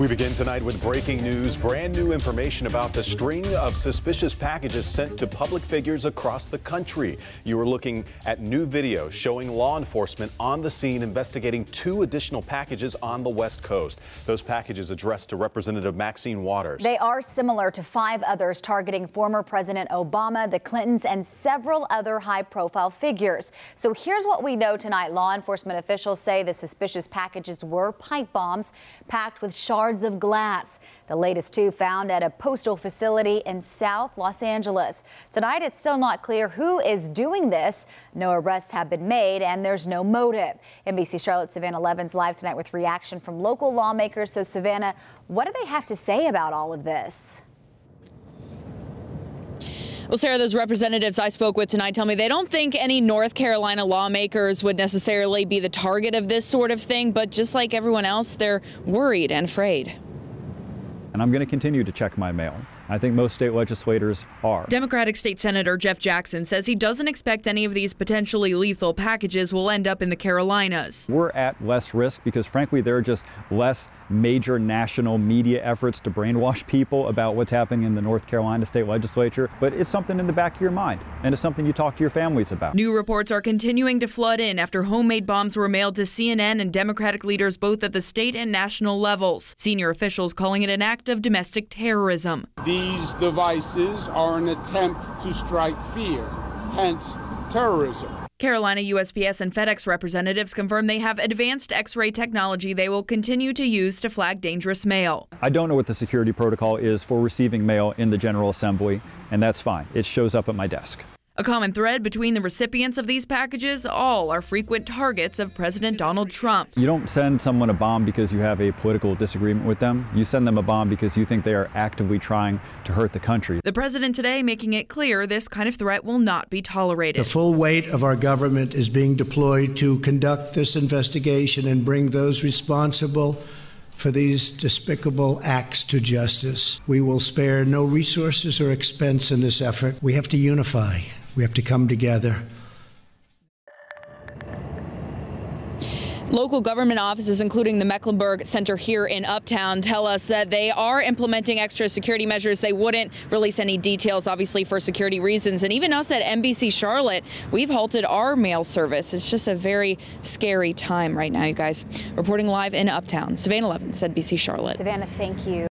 We begin tonight with breaking news, brand new information about the string of suspicious packages sent to public figures across the country. You are looking at new video showing law enforcement on the scene investigating 2 additional packages on the West Coast. Those packages addressed to Representative Maxine Waters. They are similar to 5 others targeting former President Obama, the Clintons, and several other high-profile figures. So here's what we know tonight. Law enforcement officials say the suspicious packages were pipe bombs packed with shards of glass. The latest 2 found at a postal facility in South Los Angeles. Tonight, it's still not clear who is doing this. No arrests have been made, and there's no motive. NBC Charlotte's Savannah Levin's live tonight with reaction from local lawmakers. So, Savannah, what do they have to say about all of this? Well, Sarah, those representatives I spoke with tonight tell me they don't think any North Carolina lawmakers would necessarily be the target of this sort of thing, but just like everyone else, they're worried and afraid. And I'm going to continue to check my mail. I think most state legislators are. Democratic State Senator Jeff Jackson says he doesn't expect any of these potentially lethal packages will end up in the Carolinas. We're at less risk because, frankly, there are just less major national media efforts to brainwash people about what's happening in the North Carolina state legislature. But it's something in the back of your mind, and it's something you talk to your families about. New reports are continuing to flood in after homemade bombs were mailed to CNN and Democratic leaders both at the state and national levels. Senior officials calling it an act of domestic terrorism. These devices are an attempt to strike fear, hence terrorism. Carolina USPS and FedEx representatives confirm they have advanced X-ray technology they will continue to use to flag dangerous mail. I don't know what the security protocol is for receiving mail in the General Assembly, and that's fine. It shows up at my desk. A common thread between the recipients of these packages, all are frequent targets of President Donald Trump. You don't send someone a bomb because you have a political disagreement with them. You send them a bomb because you think they are actively trying to hurt the country. The president today making it clear this kind of threat will not be tolerated. The full weight of our government is being deployed to conduct this investigation and bring those responsible for these despicable acts to justice. We will spare no resources or expense in this effort. We have to unify. We have to come together. Local government offices, including the Mecklenburg Center here in Uptown, tell us that they are implementing extra security measures. They wouldn't release any details, obviously, for security reasons. And even us at NBC Charlotte, we've halted our mail service. It's just a very scary time right now, you guys. Reporting live in Uptown, Savannah Levin, NBC Charlotte. Savannah, thank you.